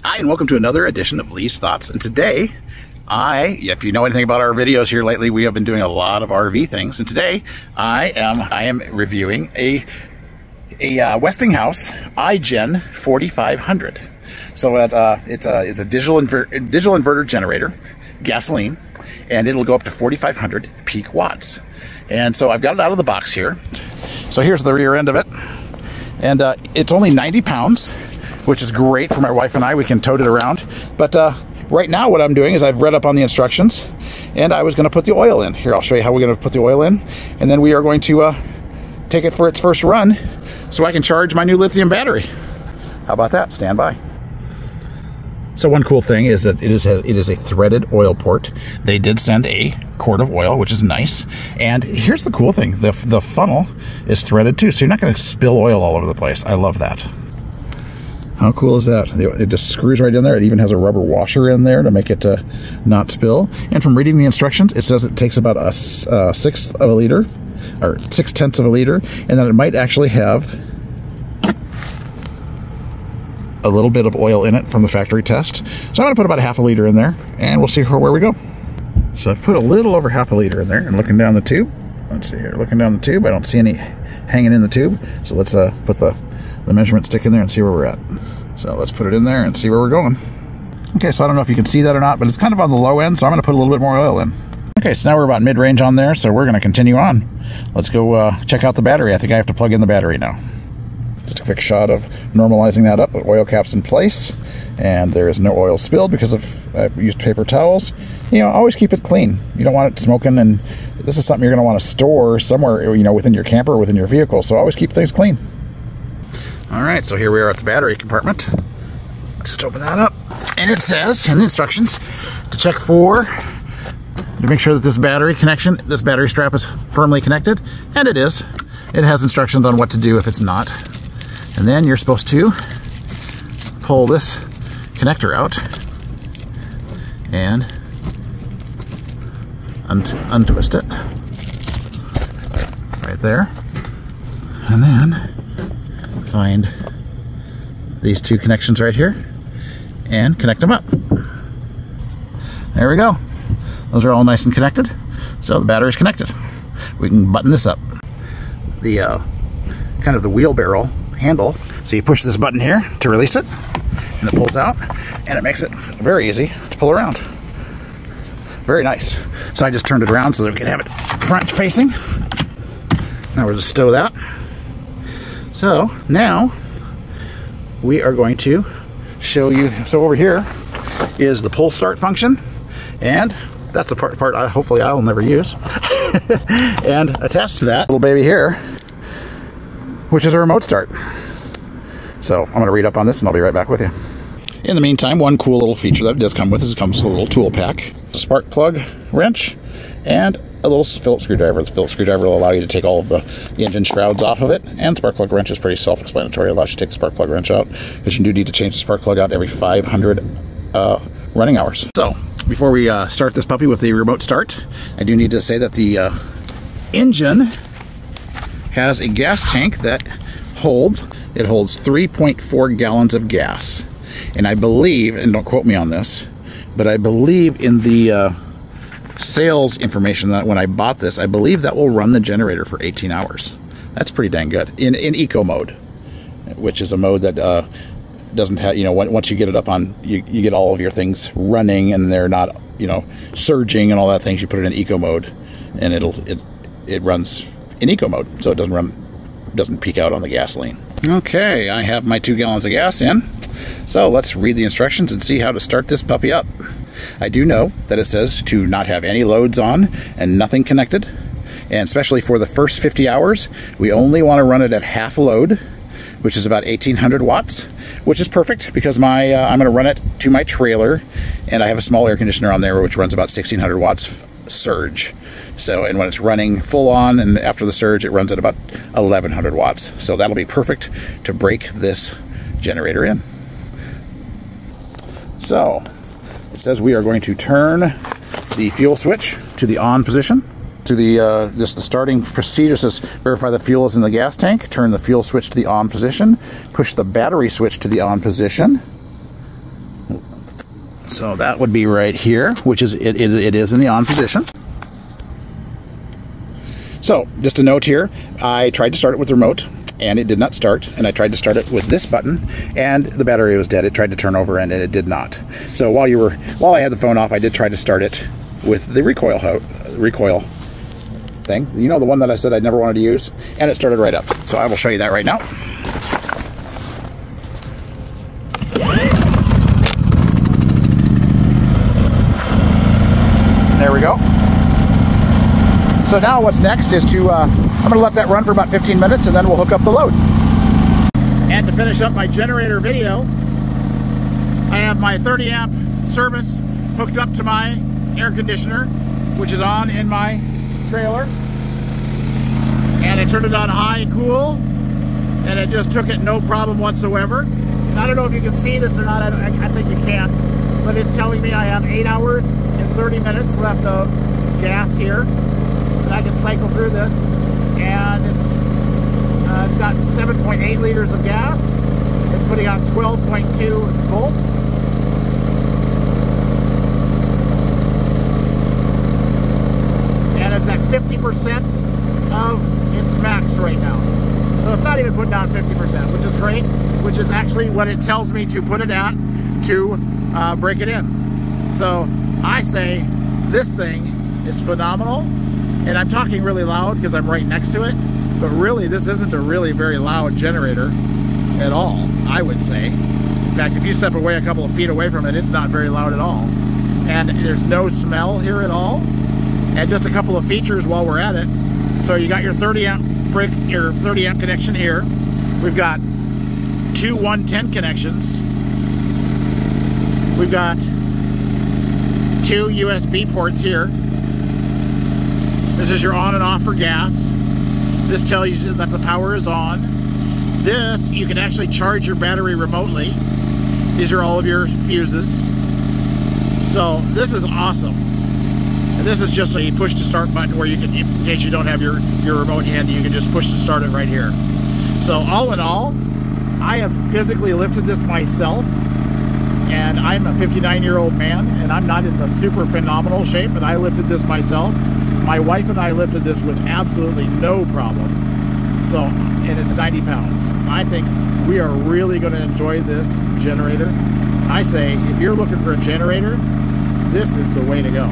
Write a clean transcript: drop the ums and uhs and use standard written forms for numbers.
Hi, and welcome to another edition of Lee's Thoughts. And today, if you know anything about our videos here lately, we have been doing a lot of RV things. And today, I am reviewing a Westinghouse iGen 4500. So it's a digital inverter generator, gasoline, and it'll go up to 4,500 peak watts. And so I've got it out of the box here. So here's the rear end of it, and it's only 90 pounds. Which is great for my wife and I. We can tote it around. But right now what I'm doing is I've read up on the instructions, and I was going to put the oil in. Here, I'll show you how we're going to put the oil in. And then we are going to take it for its first run so I can charge my new lithium battery. How about that? Stand by. So one cool thing is that it is a threaded oil port. They did send a quart of oil, which is nice. And here's the cool thing. The funnel is threaded too, so you're not going to spill oil all over the place. I love that. How cool is that? It just screws right in there. It even has a rubber washer in there to make it not spill. And from reading the instructions, it says it takes about a sixth of a liter, or 0.6 of a liter, and that it might actually have a little bit of oil in it from the factory test. So I'm going to put about half a liter in there, and we'll see where we go. So I've put a little over half a liter in there, and looking down the tube. Let's see here. Looking down the tube, I don't see any hanging in the tube. So let's put the measurement stick in there and see where we're at. So let's put it in there and see where we're going. Okay, so I don't know if you can see that or not, but it's kind of on the low end, so I'm going to put a little bit more oil in. Okay, so now we're about mid-range on there, so we're going to continue on. Let's go check out the battery. I think I have to plug in the battery now. Just a quick shot of normalizing that up. The oil cap's in place, and there is no oil spilled because I've used paper towels. You know, always keep it clean. You don't want it smoking, and this is something you're going to want to store somewhere, you know, within your camper or within your vehicle, so always keep things clean. All right, so here we are at the battery compartment. Let's just open that up. And it says in the instructions to check to make sure that this battery strap is firmly connected. And it is. It has instructions on what to do if it's not. And then you're supposed to pull this connector out and untwist it. Right there. And then find these two connections right here and connect them up. There we go. Those are all nice and connected. So the battery's connected. We can button this up. The kind of the wheelbarrow handle. So you push this button here to release it, and it pulls out, and it makes it very easy to pull around. Very nice. So I just turned it around so that we can have it front facing. Now we'll just stow that. So now we are going to show you. So over here is the pull start function, and that's the part hopefully I'll never use. And attached to that little baby here, which is a remote start. So I'm going to read up on this and I'll be right back with you. In the meantime, one cool little feature that it does come with is it comes with a little tool pack, a spark plug wrench, and a little Phillips screwdriver. The Phillips screwdriver will allow you to take all of the engine shrouds off of it, and spark plug wrench is pretty self-explanatory. It allows you to take the spark plug wrench out, because you do need to change the spark plug out every 500 running hours. So before we start this puppy with the remote start, I do need to say that the engine has a gas tank that holds 3.4 gallons of gas. And I believe, and don't quote me on this, but I believe in the sales information that when I bought this, I believe that will run the generator for 18 hours. That's pretty dang good in eco mode, which is a mode that doesn't have, you know, once you get it up on, you get all of your things running and they're not, you know, surging and all that things. You put it in eco mode, and it runs in eco mode, so it doesn't peak out on the gasoline. Okay, I have my 2 gallons of gas in. So let's read the instructions and see how to start this puppy up. I do know that it says to not have any loads on and nothing connected. And especially for the first 50 hours, we only want to run it at half load, which is about 1,800 watts, which is perfect because I'm going to run it to my trailer, and I have a small air conditioner on there which runs about 1,600 watts surge. So, and when it's running full on and after the surge, it runs at about 1,100 watts. So that'll be perfect to break this generator in. So it says we are going to turn the fuel switch to the on position. To the just the starting procedure says verify the fuel is in the gas tank, turn the fuel switch to the on position, push the battery switch to the on position, So that would be right here, which is it is in the on position. So just a note here, I tried to start it with the remote and it did not start, and I tried to start it with this button and the battery was dead. It tried to turn over and it did not. So while I had the phone off, I did try to start it with the recoil thing, you know, the one that I said I never wanted to use, and it started right up. So I will show you that right now. There we go. So now what's next is to, I'm going to let that run for about 15 minutes and then we'll hook up the load. And to finish up my generator video, I have my 30 amp service hooked up to my air conditioner, which is on in my trailer. And I turned it on high cool, and it just took it no problem whatsoever. And I don't know if you can see this or not, I think you can't, but it's telling me I have 8 hours and 30 minutes left of gas here. And I can cycle through this, and it's got 7.8 liters of gas. It's putting out 12.2 volts. And it's at 50% of its max right now. So it's not even putting out 50%, which is great, which is actually what it tells me to put it at to break it in. So I say this thing is phenomenal. And I'm talking really loud because I'm right next to it, but really this isn't a really very loud generator at all, I would say. In fact, if you step away a couple of feet away from it, it's not very loud at all. And there's no smell here at all. And just a couple of features while we're at it. So you got your 30 amp brick, your 30 amp connection here. We've got two 110 connections. We've got two USB ports here. This is your on and off for gas. This tells you that the power is on. This, you can actually charge your battery remotely. These are all of your fuses. So this is awesome. And this is just a push to start button where you can, in case you don't have your remote handy, you can just push to start it right here. So all in all, I have physically lifted this myself, and I'm a 59-year-old man, and I'm not in the super phenomenal shape, but I lifted this myself. My wife and I lifted this with absolutely no problem. So, and it's 90 pounds. I think we are really going to enjoy this generator. I say, if you're looking for a generator, this is the way to go.